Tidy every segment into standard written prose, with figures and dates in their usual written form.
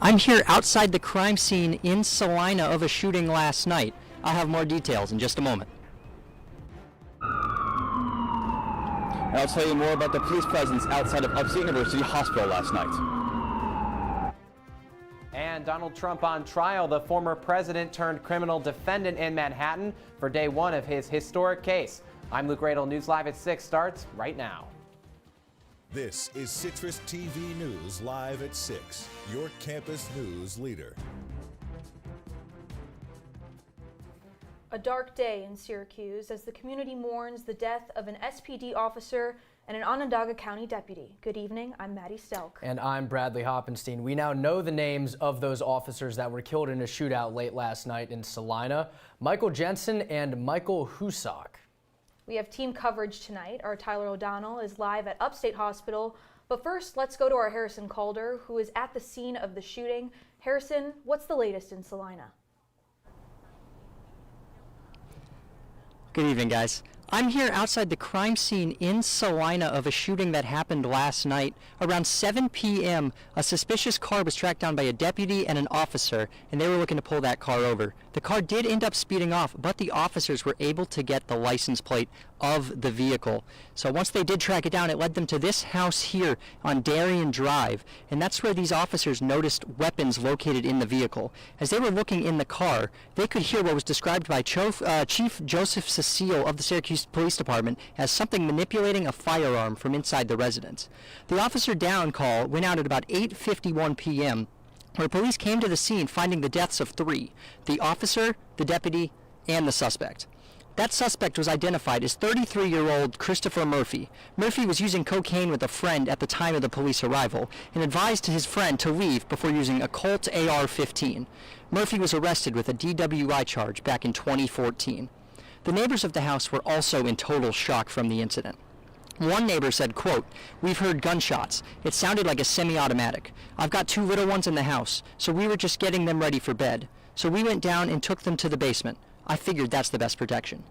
I'm here outside the crime scene in Salina of a shooting last night. I'll have more details in just a moment. And I'll tell you more about the police presence outside of Upstate University Hospital last night. And Donald Trump on trial. The former president turned criminal defendant in Manhattan for day one of his historic case. I'm Luke Radel. News Live at 6 starts right now. This is CitrusTV News Live at 6, your campus news leader. A dark day in Syracuse as the community mourns the death of an SPD officer and an Onondaga County deputy. Good evening, I'm Maddie Stelk. And I'm Bradley Hoppenstein. We now know the names of those officers that were killed in a shootout late last night in Salina: Michael Jensen and Michael Husak. We have team coverage tonight. Our Tyler O'Donnell is live at Upstate Hospital. But first, let's go to our Harrison Calder, who is at the scene of the shooting. Harrison, what's the latest in Salina? Good evening, guys. I'm here outside the crime scene in Salina of a shooting that happened last night. Around 7 p.m., a suspicious car was tracked down by a deputy and an officer, and they were looking to pull that car over. The car did end up speeding off, but the officers were able to get the license plate of the vehicle. So once they did track it down, it led them to this house here on Darien Drive, and that's where these officers noticed weapons located in the vehicle. As they were looking in the car, they could hear what was described by Chief Joseph Cecile of the Syracuse Police Department as something manipulating a firearm from inside the residence. The officer down call went out at about 8:51 p.m., where police came to the scene finding the deaths of 3: the officer, the deputy, and the suspect. That suspect was identified as 33-year-old Christopher Murphy. Murphy was using cocaine with a friend at the time of the police arrival and advised his friend to leave before using a Colt AR-15. Murphy was arrested with a DWI charge back in 2014. The neighbors of the house were also in total shock from the incident. One neighbor said, quote, "We've heard gunshots. It sounded like a semi-automatic. I've got 2 little ones in the house, so we were just getting them ready for bed. So we went down and took them to the basement. I figured that's the best protection."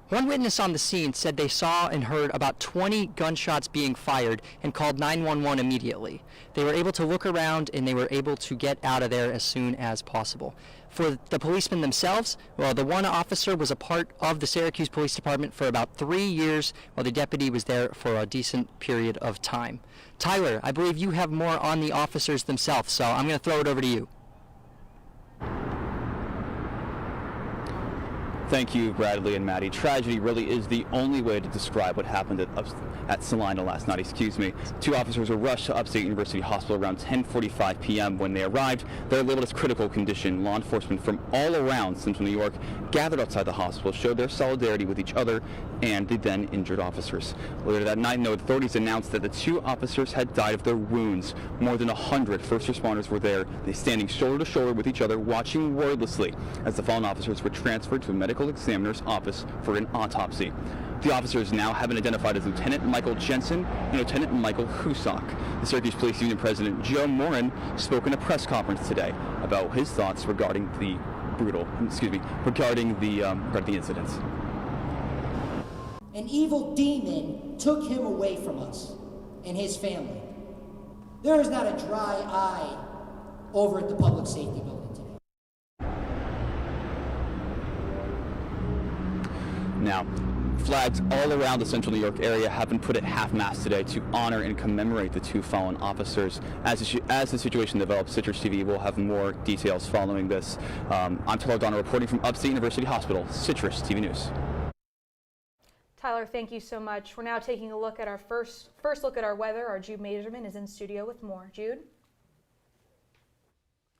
One witness on the scene said they saw and heard about 20 gunshots being fired and called 911 immediately. They were able to look around and they were able to get out of there as soon as possible. For the policemen themselves, well, the one officer was a part of the Syracuse Police Department for about 3 years, while the deputy was there for a decent period of time. Tyler, I believe you have more on the officers themselves, so I'm going to throw it over to you. Thank you, Bradley and Maddie. Tragedy really is the only way to describe what happened at Salina last night. 2 officers were rushed to Upstate University Hospital around 10:45 p.m. When they arrived, they were labeled as critical condition. Law enforcement from all around Central New York gathered outside the hospital, showed their solidarity with each other and the then injured officers. Later that night, authorities announced that the 2 officers had died of their wounds. More than 100 first responders were there, they standing shoulder to shoulder with each other, watching wordlessly as the fallen officers were transferred to a medical examiner's office for an autopsy. The officers now have been identified as Lieutenant Michael Jensen and Lieutenant Michael Husak. The Syracuse Police Union President Joe Morin spoke in a press conference today about his thoughts regarding the incidents. An evil demon took him away from us and his family. There is not a dry eye over at the public safety building today. Now, flags all around the Central New York area have been put at half-mast today to honor and commemorate the 2 fallen officers. As the situation develops, CitrusTV will have more details following this. I'm Tyler O'Donnell reporting from Upstate University Hospital, CitrusTV News. Tyler, thank you so much. We're now taking a look at our first look at our weather. Our Jude Bazerman is in studio with more. Jude?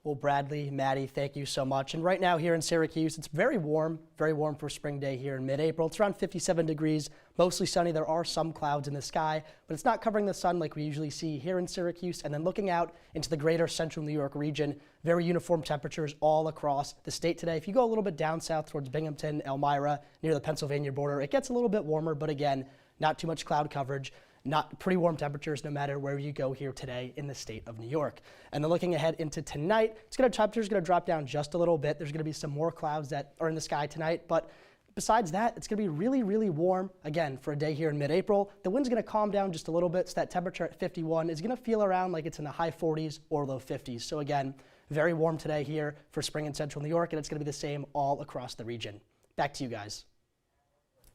Well, Bradley, Maddie, thank you so much. And right now here in Syracuse, it's very warm for a spring day here in mid-April. It's around 57 degrees, mostly sunny. There are some clouds in the sky, but it's not covering the sun like we usually see here in Syracuse. And then looking out into the greater Central New York region, very uniform temperatures all across the state today. If you go a little bit down south towards Binghamton, Elmira, near the Pennsylvania border, it gets a little bit warmer, but again, not too much cloud coverage. Not pretty warm temperatures no matter where you go here today in the state of New York. And then looking ahead into tonight, temperature's going to drop down just a little bit. There's going to be some more clouds that are in the sky tonight, but Besides that, it's going to be really, really warm, again, for a day here in mid-April. The wind's going to calm down just a little bit, so that temperature at 51 is going to feel around like it's in the high 40s or low 50s. So again, very warm today here for spring in central New York, and it's going to be the same all across the region. Back to you guys.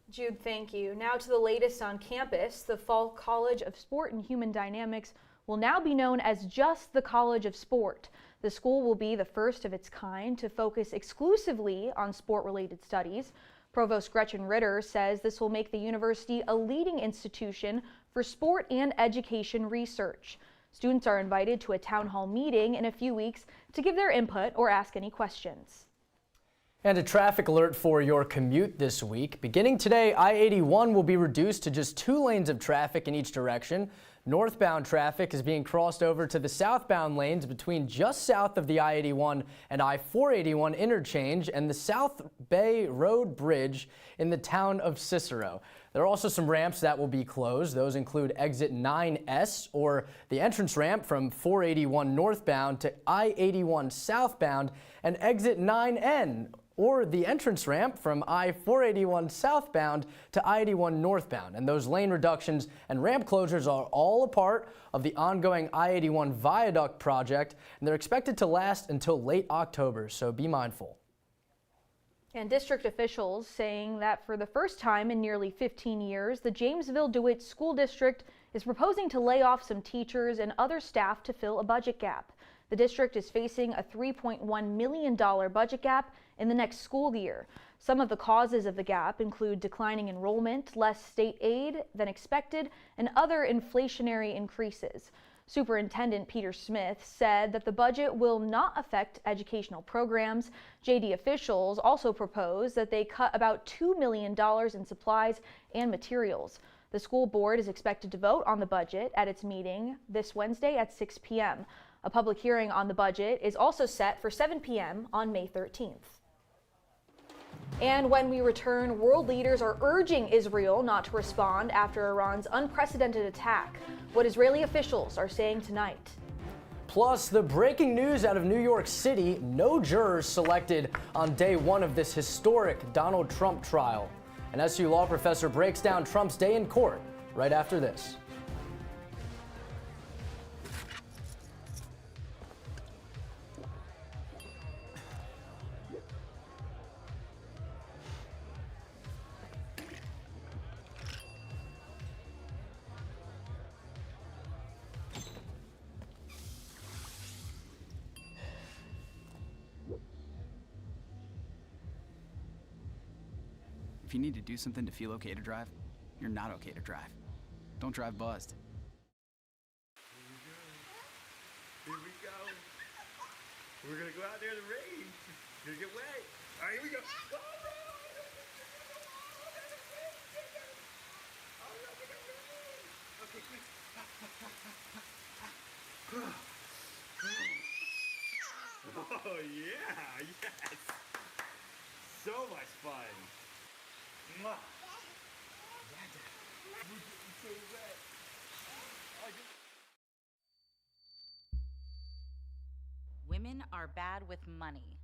Jude, thank you. Now to the latest on campus. The Fall College of Sport and Human Dynamics will now be known as just the College of Sport. The school will be the first of its kind to focus exclusively on sport-related studies. Provost Gretchen Ritter says this will make the university a leading institution for sport and education research. Students are invited to a town hall meeting in a few weeks to give their input or ask any questions. And a traffic alert for your commute this week. Beginning today, I-81 will be reduced to just 2 lanes of traffic in each direction. Northbound traffic is being crossed over to the southbound lanes between just south of the I-81 and I-481 interchange and the South Bay Road Bridge in the town of Cicero. There are also some ramps that will be closed. Those include exit 9S, or the entrance ramp from 481 northbound to I-81 southbound, and exit 9N, or the entrance ramp from I-481 southbound to I-81 northbound. And those lane reductions and ramp closures are all a part of the ongoing I-81 viaduct project, and they're expected to last until late October, so be mindful. And district officials saying that for the first time in nearly 15 years, the Jamesville DeWitt School District is proposing to lay off some teachers and other staff to fill a budget gap. The district is facing a $3.1 million budget gap in the next school year. Some of the causes of the gap include declining enrollment, less state aid than expected, and other inflationary increases. Superintendent Peter Smith said that the budget will not affect educational programs. JD officials also proposed that they cut about $2 million in supplies and materials. The school board is expected to vote on the budget at its meeting this Wednesday at 6 p.m. A public hearing on the budget is also set for 7 p.m. on May 13th. And when we return, world leaders are urging Israel not to respond after Iran's unprecedented attack. What Israeli officials are saying tonight. Plus, the breaking news out of New York City: no jurors selected on day 1 of this historic Donald Trump trial. An SU law professor breaks down Trump's day in court right after this. If you need to do something to feel okay to drive, you're not okay to drive. Don't drive buzzed. Here we go. We're gonna go out there in the rain. You're gonna get wet. All right, here we go. Okay, quick. Oh yeah, yes. So much fun. Mwah. We're getting so wet. Women are bad with money.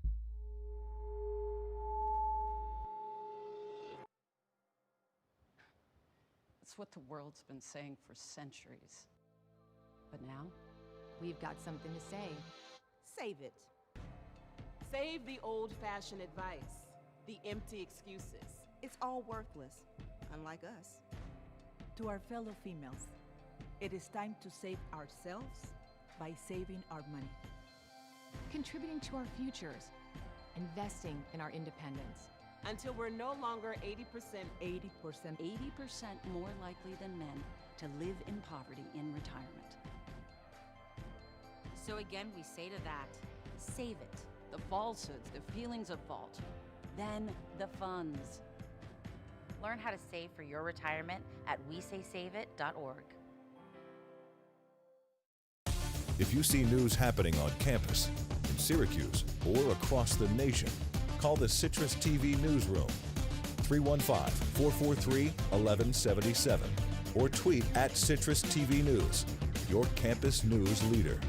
It's what the world's been saying for centuries. But now, we've got something to say. Save it. Save the old-fashioned advice, the empty excuses. It's all worthless, unlike us. To our fellow females, it is time to save ourselves by saving our money. Contributing to our futures, investing in our independence. Until we're no longer 80% more likely than men to live in poverty in retirement. So again, we say to that, save it. The falsehoods, the feelings of fault, then the funds. Learn how to save for your retirement at wesaysaveit.org. If you see news happening on campus, in Syracuse, or across the nation, call the CitrusTV newsroom, 315-443-1177, or tweet at CitrusTV News, your campus news leader.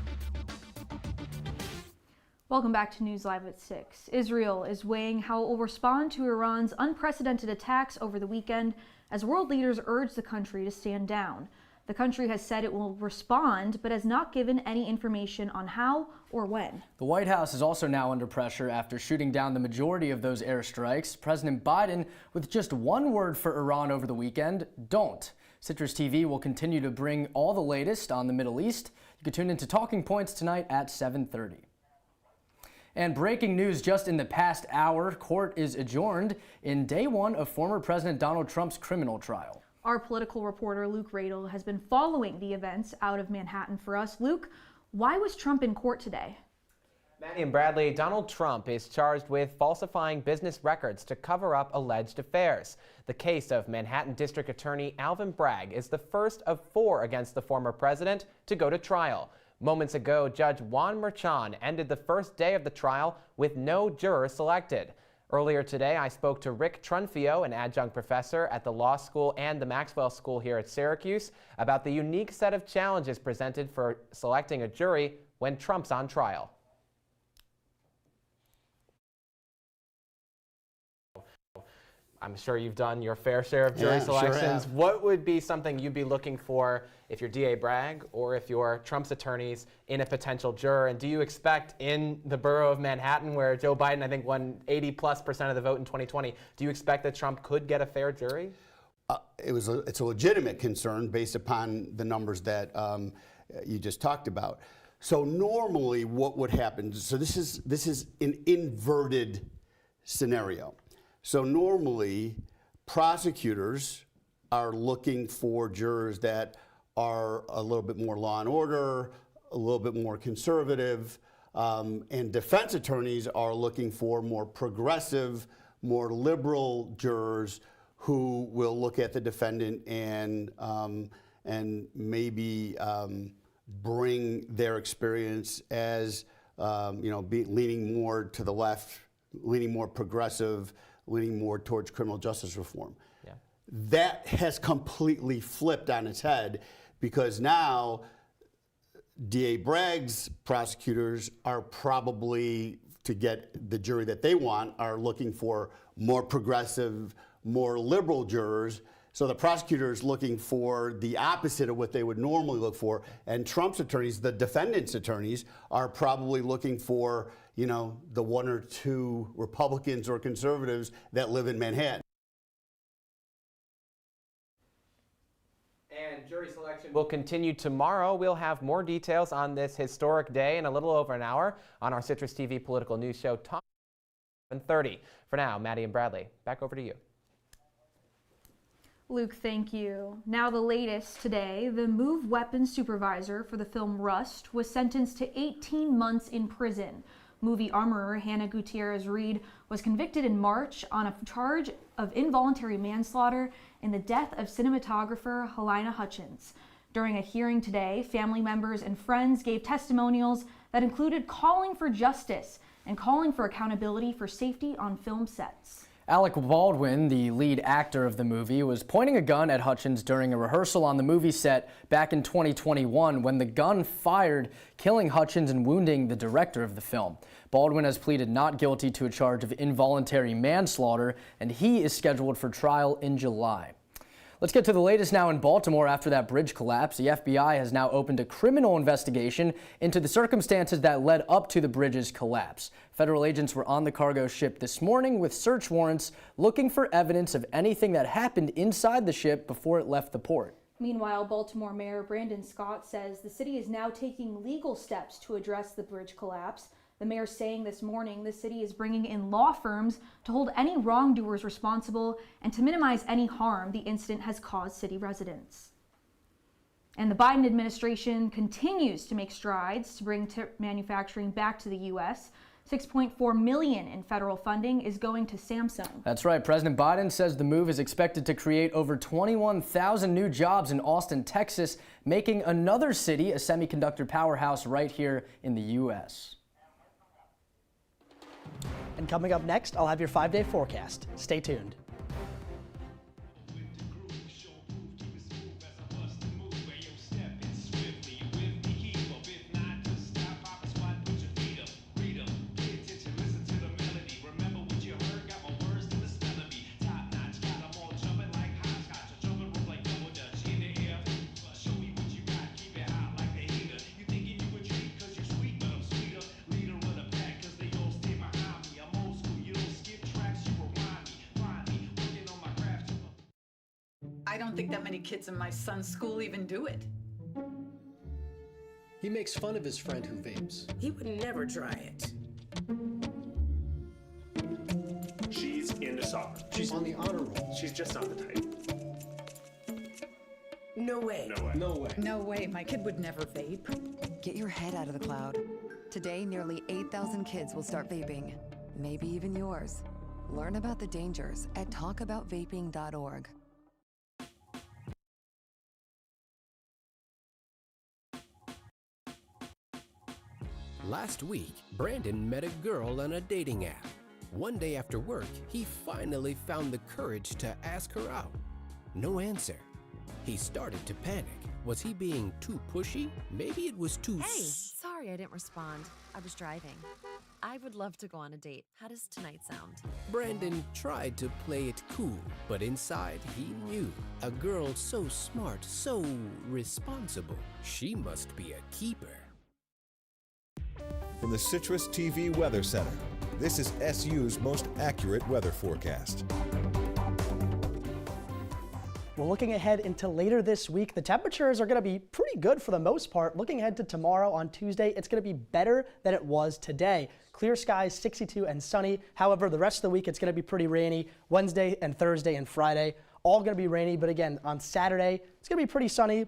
Welcome back to News Live at 6. Israel is weighing how it will respond to Iran's unprecedented attacks over the weekend as world leaders urge the country to stand down. The country has said it will respond, but has not given any information on how or when. The White House is also now under pressure after shooting down the majority of those airstrikes. President Biden with just one word for Iran over the weekend: don't. CitrusTV will continue to bring all the latest on the Middle East. You can tune into Talking Points tonight at 7:30. And breaking news just in the past hour, court is adjourned in day one of former President Donald Trump's criminal trial. Our political reporter Luke Radel has been following the events out of Manhattan for us. Luke, why was Trump in court today? Maddie and Bradley, Donald Trump is charged with falsifying business records to cover up alleged affairs. The case of Manhattan District Attorney Alvin Bragg is the first of 4 against the former president to go to trial. Moments ago, Judge Juan Merchan ended the first day of the trial with no juror selected. Earlier today, I spoke to Rick Trunfio, an adjunct professor at the law school and the Maxwell School here at Syracuse, about the unique set of challenges presented for selecting a jury when Trump's on trial. I'm sure you've done your fair share of jury selections. Sure. What would be something you'd be looking for if you're DA Bragg or if you're Trump's attorneys in a potential juror? And do you expect in the borough of Manhattan, where Joe Biden, I think, won 80+% of the vote in 2020, do you expect that Trump could get a fair jury? It's a legitimate concern based upon the numbers that you just talked about. So normally what would happen, so this is an inverted scenario. So normally, prosecutors are looking for jurors that are a little bit more law and order, a little bit more conservative, and defense attorneys are looking for more progressive, more liberal jurors who will look at the defendant and maybe bring their experience as leaning more to the left, leaning more progressive, leaning more towards criminal justice reform. Yeah. That has completely flipped on its head because now DA Bragg's prosecutors are probably, to get the jury that they want, are looking for more progressive, more liberal jurors. So the prosecutor is looking for the opposite of what they would normally look for. And Trump's attorneys, the defendant's attorneys, are probably looking for, the 1 or 2 Republicans or conservatives that live in Manhattan. And jury selection will continue tomorrow. We'll have more details on this historic day in a little over an hour on our Citrus TV political news show, Talk 7:30. For now, Maddie and Bradley, back over to you. Luke, thank you. Now the latest today, the move weapons supervisor for the film Rust was sentenced to 18 months in prison. Movie armorer Hannah Gutierrez-Reed was convicted in March on a charge of involuntary manslaughter in the death of cinematographer Halyna Hutchins. During a hearing today, family members and friends gave testimonials that included calling for justice and calling for accountability for safety on film sets. Alec Baldwin, the lead actor of the movie, was pointing a gun at Hutchins during a rehearsal on the movie set back in 2021 when the gun fired, killing Hutchins and wounding the director of the film. Baldwin has pleaded not guilty to a charge of involuntary manslaughter, and he is scheduled for trial in July. Let's get to the latest now in Baltimore after that bridge collapse. The FBI has now opened a criminal investigation into the circumstances that led up to the bridge's collapse. Federal agents were on the cargo ship this morning with search warrants looking for evidence of anything that happened inside the ship before it left the port. Meanwhile, Baltimore Mayor Brandon Scott says the city is now taking legal steps to address the bridge collapse. The mayor saying this morning the city is bringing in law firms to hold any wrongdoers responsible and to minimize any harm the incident has caused city residents. And the Biden administration continues to make strides to bring manufacturing back to the U.S. $6.4 million in federal funding is going to Samsung. That's right. President Biden says the move is expected to create over 21,000 new jobs in Austin, Texas, making another city a semiconductor powerhouse right here in the U.S. And coming up next, I'll have your 5-day forecast. Stay tuned. I don't think that many kids in my son's school even do it. He makes fun of his friend who vapes. He would never try it. She's into soccer. She's on the honor roll. She's just not the type. No way. No way. No way. No way, my kid would never vape. Get your head out of the cloud. Today, nearly 8,000 kids will start vaping, maybe even yours. Learn about the dangers at talkaboutvaping.org. Last week, Brandon met a girl on a dating app. One day after work, he finally found the courage to ask her out. No answer. He started to panic. Was he being too pushy? Maybe it was too... Hey, sorry I didn't respond. I was driving. I would love to go on a date. How does tonight sound? Brandon tried to play it cool, but inside he knew. A girl so smart, so responsible. She must be a keeper. From the CitrusTV Weather Center, this is SU's most accurate weather forecast. We're looking ahead into later this week. The temperatures are going to be pretty good for the most part. Looking ahead to tomorrow on Tuesday, it's going to be better than it was today. Clear skies, 62 and sunny. However, the rest of the week, it's going to be pretty rainy. Wednesday and Thursday and Friday, all going to be rainy. But again, on Saturday, it's going to be pretty sunny.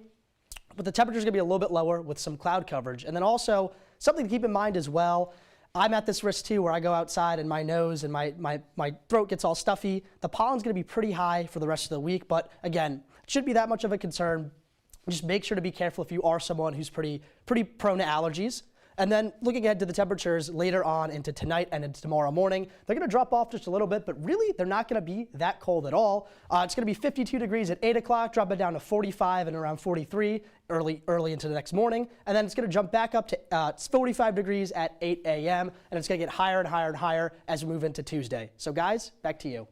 But the temperature's going to be a little bit lower with some cloud coverage. And then also, something to keep in mind as well, I'm at this risk too where I go outside and my nose and my throat gets all stuffy. The pollen's going to be pretty high for the rest of the week, but again, it shouldn't be that much of a concern. Just make sure to be careful if you are someone who's pretty prone to allergies. And then looking ahead to the temperatures later on into tonight and into tomorrow morning, they're going to drop off just a little bit, but really they're not going to be that cold at all. It's going to be 52 degrees at 8 o'clock, drop it down to 45 and around 43 early into the next morning. And then it's going to jump back up to 45 degrees at 8 a.m. And it's going to get higher and higher and higher as we move into Tuesday. So guys, back to you.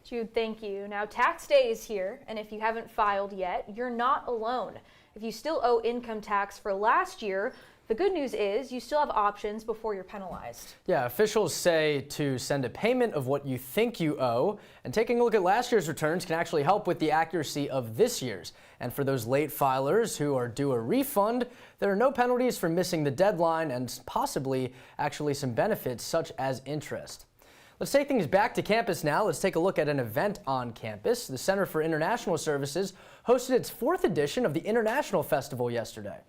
Jude, thank you. Now, tax day is here, and if you haven't filed yet, you're not alone. If you still owe income tax for last year, the good news is you still have options before you're penalized. Yeah, officials say to send a payment of what you think you owe, and taking a look at last year's returns can actually help with the accuracy of this year's. And for those late filers who are due a refund, there are no penalties for missing the deadline and possibly actually some benefits such as interest. Let's take things back to campus now. Let's take a look at an event on campus. The Center for International Services hosted its 4th edition of the International Festival yesterday.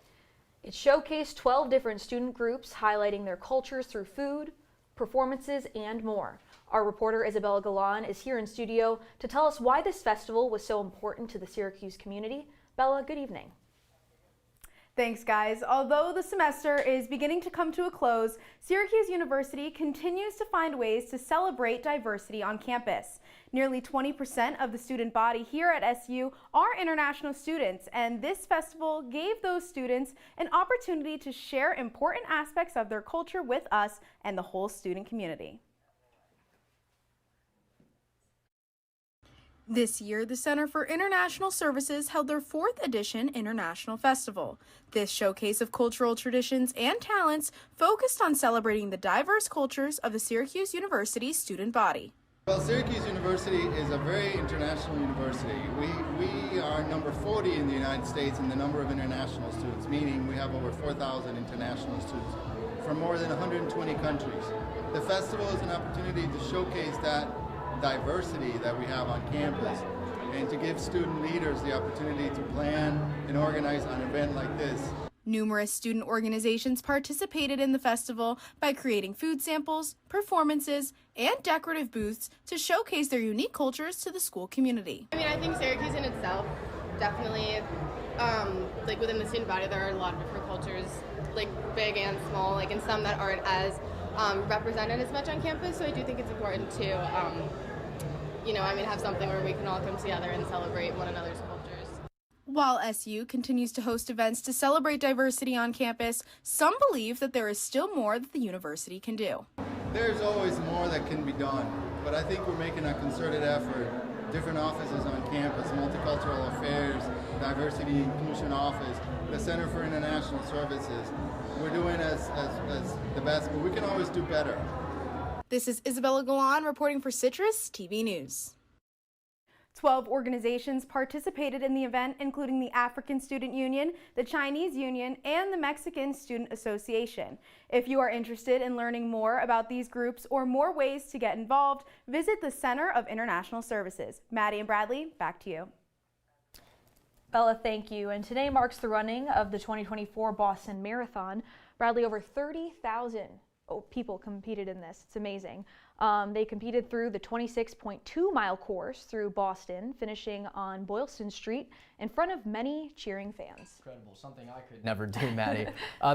It showcased 12 different student groups highlighting their cultures through food, performances, and more. Our reporter Isabella Galan is here in studio to tell us why this festival was so important to the Syracuse community. Bella, good evening. Thanks, guys. Although the semester is beginning to come to a close, Syracuse University continues to find ways to celebrate diversity on campus. Nearly 20% of the student body here at SU are international students, and this festival gave those students an opportunity to share important aspects of their culture with us and the whole student community. This year, the Center for International Services held their 4th edition International Festival. This showcase of cultural traditions and talents focused on celebrating the diverse cultures of the Syracuse University student body. Well, Syracuse University is a very international university. We are number 40 in the United States in the number of international students, meaning we have over 4,000 international students from more than 120 countries. The festival is an opportunity to showcase that diversity that we have on campus and to give student leaders the opportunity to plan and organize an event like this. Numerous student organizations participated in the festival by creating food samples, performances, and decorative booths to showcase their unique cultures to the school community. I mean, I think Syracuse in itself, definitely, like within the student body, there are a lot of different cultures, like big and small, like and some that aren't as represented as much on campus. So I do think it's important to, have something where we can all come together and celebrate one another's cultures. While SU continues to host events to celebrate diversity on campus, some believe that there is still more that the university can do. There's always more that can be done, but I think we're making a concerted effort. Different offices on campus, Multicultural Affairs, Diversity Inclusion Office, the Center for International Services. We're doing as the best, but we can always do better. This is Isabella Galan reporting for CitrusTV News. 12 organizations participated in the event, including the African Student Union, the Chinese Union, and the Mexican Student Association. If you are interested in learning more about these groups or more ways to get involved, visit the Center of International Services. Maddie and Bradley, back to you. Bella, thank you. And today marks the running of the 2024 Boston Marathon. Bradley, over 30,000 people competed in this. It's amazing. They competed through the 26.2-mile course through Boston, finishing on Boylston Street in front of many cheering fans. Incredible, something I could never do, Maddie.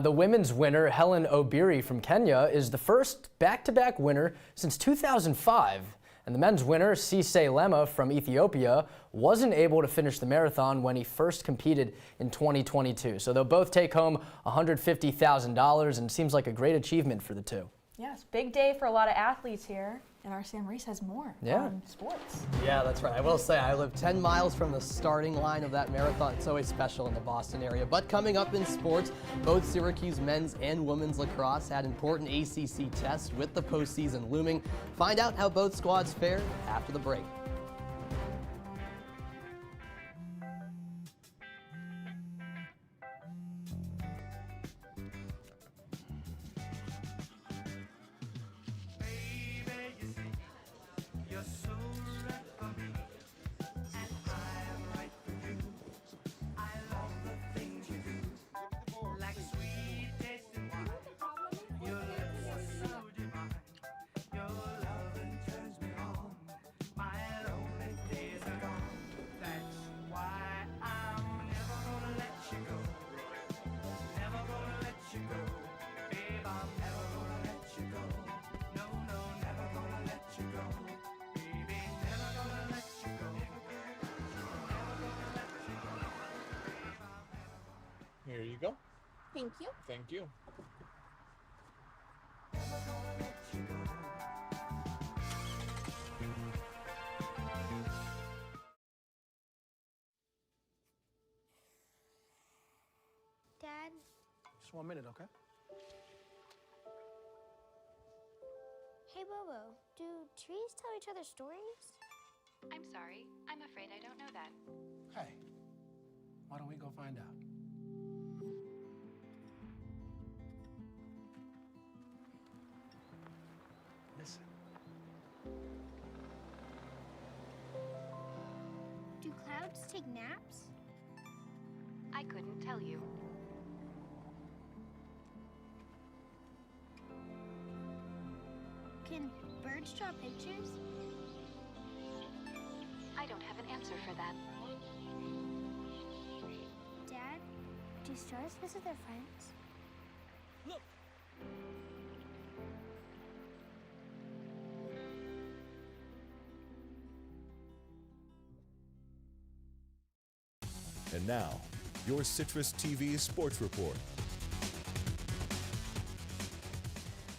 The women's winner, Helen Obiri from Kenya, is the first back-to-back winner since 2005. And the men's winner, Cisse Lema from Ethiopia, wasn't able to finish the marathon when he first competed in 2022. So they'll both take home $150,000, and seems like a great achievement for the two. Yes, big day for a lot of athletes here, and our Sam Reis has more on sports. Yeah, that's right. I will say I live 10 miles from the starting line of that marathon. It's always special in the Boston area. But coming up in sports, both Syracuse men's and women's lacrosse had important ACC tests with the postseason looming. Find out how both squads fared after the break. Here you go. Thank you. Thank you. Dad? Just 1 minute, okay? Hey, Bobo, do trees tell each other stories? I'm sorry. I'm afraid I don't know that. Hey, why don't we go find out? Listen. Do clouds take naps? I couldn't tell you. Can birds draw pictures? I don't have an answer for that. Dad, do stars visit their friends? Look! And now, your Citrus TV Sports Report.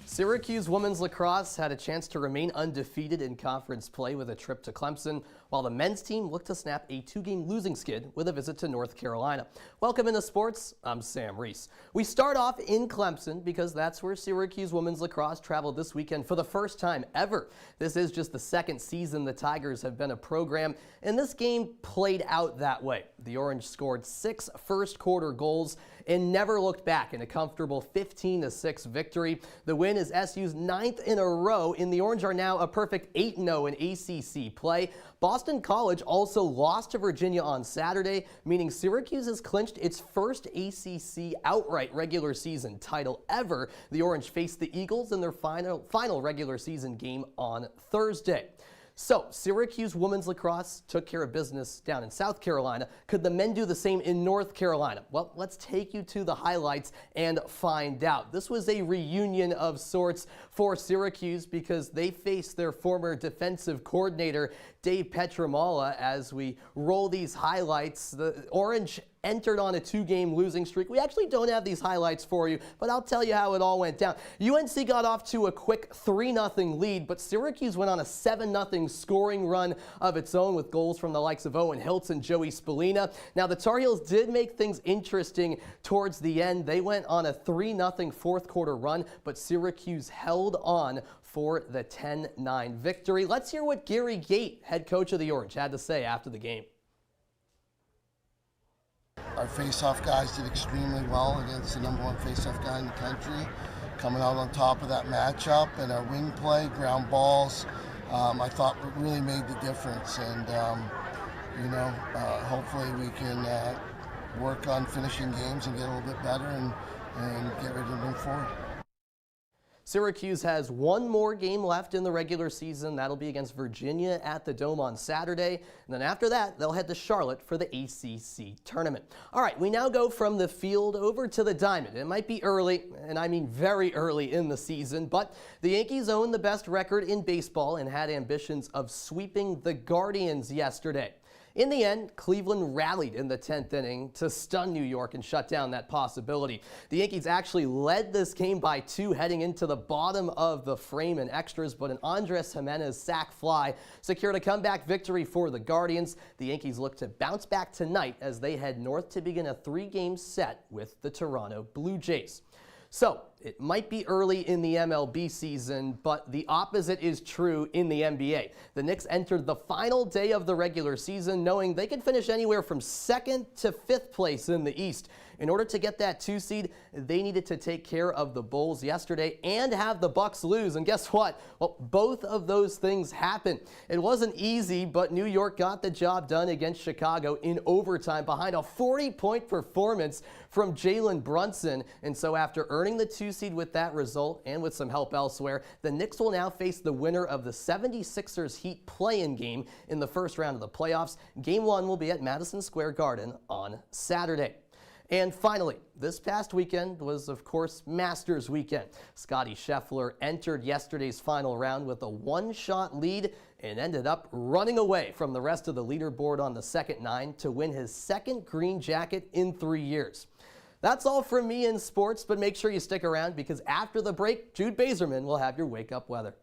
Syracuse women's lacrosse had a chance to remain undefeated in conference play with a trip to Clemson, while the men's team looked to snap a 2-game losing skid with a visit to North Carolina. Welcome into sports. I'm Sam Reis. We start off in Clemson because that's where Syracuse women's lacrosse traveled this weekend for the first time ever. This is just the second season the Tigers have been a program, and this game played out that way. The Orange scored 6 first-quarter goals and never looked back in a comfortable 15-6 victory. The win is SU's 9th in a row, and the Orange are now a perfect 8-0 in ACC play. Boston College also lost to Virginia on Saturday, meaning Syracuse has clinched its first ACC outright regular season title ever. The Orange faced the Eagles in their final regular season game on Thursday. So, Syracuse women's lacrosse took care of business down in South Carolina. Could the men do the same in North Carolina? Well, let's take you to the highlights and find out. This was a reunion of sorts for Syracuse because they faced their former defensive coordinator, Dave Petramala. As we roll these highlights, the Orange entered on a 2-game losing streak. We actually don't have these highlights for you, but I'll tell you how it all went down. UNC got off to a quick 3-0 lead, but Syracuse went on a 7-0 scoring run of its own with goals from the likes of Owen Hiltz and Joey Spallina. Now, the Tar Heels did make things interesting towards the end. They went on a 3-0 fourth quarter run, but Syracuse held on for the 10-9 victory. Let's hear what Gary Gait, head coach of the Orange, had to say after the game. Our face-off guys did extremely well against the #1 face-off guy in the country, coming out on top of that matchup, and our wing play, ground balls, I thought really made the difference. And hopefully we can work on finishing games and get a little bit better and get ready to move forward. Syracuse has one more game left in the regular season. That'll be against Virginia at the Dome on Saturday. And then after that, they'll head to Charlotte for the ACC tournament. All right, we now go from the field over to the diamond. It might be early, and I mean very early in the season, but the Yankees own the best record in baseball and had ambitions of sweeping the Guardians yesterday. In the end, Cleveland rallied in the 10th inning to stun New York and shut down that possibility. The Yankees actually led this game by 2 heading into the bottom of the frame and extras, but an Andres Jimenez sac fly secured a comeback victory for the Guardians. The Yankees look to bounce back tonight as they head north to begin a 3-game set with the Toronto Blue Jays. So, it might be early in the MLB season, but the opposite is true in the NBA. The Knicks entered the final day of the regular season knowing they could finish anywhere from 2nd to 5th place in the East. In order to get that 2 seed, they needed to take care of the Bulls yesterday and have the Bucks lose. And guess what? Well, both of those things happened. It wasn't easy, but New York got the job done against Chicago in overtime behind a 40-point performance from Jalen Brunson. And so after earning the 2 seed with that result and with some help elsewhere, the Knicks will now face the winner of the 76ers Heat play-in game in the first round of the playoffs. Game 1 will be at Madison Square Garden on Saturday. And finally, this past weekend was, of course, Masters weekend. Scottie Scheffler entered yesterday's final round with a 1-shot lead and ended up running away from the rest of the leaderboard on the second 9 to win his 2nd green jacket in 3 years. That's all from me in sports, but make sure you stick around because after the break, Jude Bazerman will have your wake-up weather.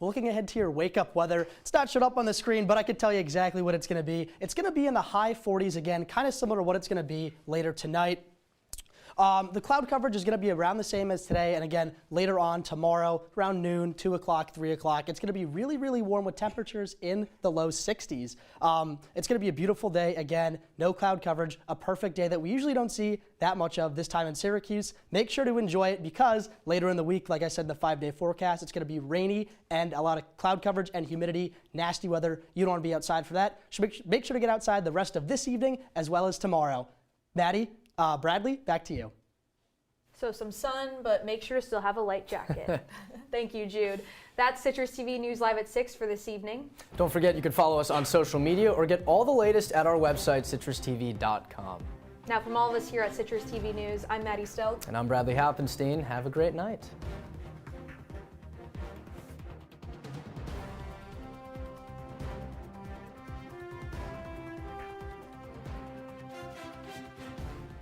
Looking ahead to your wake-up weather, it's not showed up on the screen, but I could tell you exactly what it's going to be. It's going to be in the high 40s again, kind of similar to what it's going to be later tonight. The cloud coverage is going to be around the same as today, and again, later on tomorrow, around noon, 2 o'clock, 3 o'clock. It's going to be really, really warm with temperatures in the low 60s. It's going to be a beautiful day. Again, no cloud coverage, a perfect day that we usually don't see that much of this time in Syracuse. Make sure to enjoy it because later in the week, like I said, the 5-day forecast, it's going to be rainy and a lot of cloud coverage and humidity, nasty weather. You don't want to be outside for that. Make sure to get outside the rest of this evening as well as tomorrow. Maddie, Bradley, back to you. So some sun, but make sure to still have a light jacket. Thank you, Jude. That's Citrus TV News Live at 6 for this evening. Don't forget you can follow us on social media or get all the latest at our website, citrustv.com. Now from all of us here at Citrus TV News, I'm Maddie Stelk. And I'm Bradley Hoppenstein. Have a great night.